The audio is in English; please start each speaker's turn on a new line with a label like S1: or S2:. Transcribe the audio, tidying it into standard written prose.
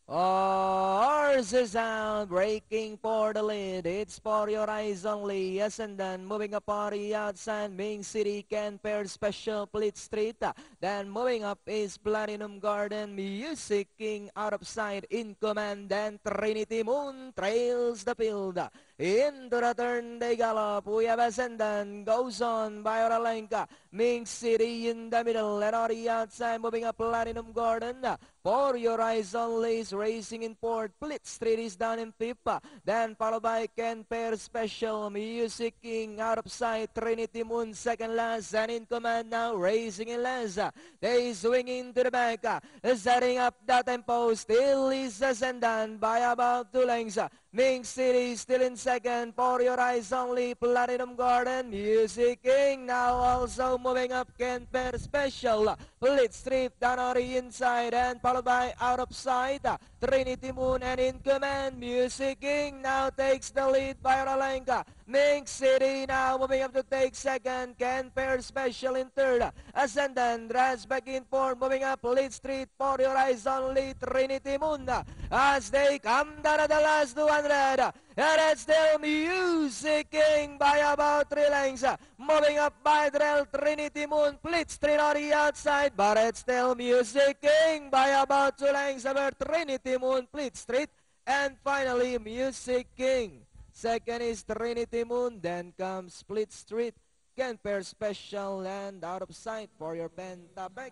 S1: Horses out, breaking for the lead. It's for your eyes only. Yes, and then moving up party outside. Ming City can pair special Fleet Street. Then moving up is Platinum Garden. Music King out of sight in command. Then Trinity Moon trails the field. Into the turn they gallop. We have Ascendant goes on by Oralenka. Ming City in the middle. And on the outside moving up Platinum Garden. For your eyes only is racing in fourth. Fleet Street is down in fifth. Then followed by Ken Pair Special. Music King out of sight. Trinity Moon second last. And in command now racing in last. They swing into the back. Setting up the tempo. Still is Ascendant by about 2 lengths. Ming City still in second. For your eyes only. Platinum Garden. Music King now also moving up. Ken Pair Special. Fleet Street down on the inside. And followed by out of sight. Trinity Moon and in command. Music King now takes the lead by Oralenka. Ming City now moving up to take second. Ken Pair Special in third. Ascendant drives back in fourth. Moving up Fleet Street. For your eyes only. Trinity Moon as they come down at the last 200. And it's still Music King by about 3 lengths. Moving up by Drell, Trinity Moon, Fleet Street on the outside. But it's still Music King by about 2 lengths over Trinity Moon, Fleet Street. And finally, Music King. Second is Trinity Moon. Then comes Fleet Street. Ken Pair Special and out of sight for your Pentabek.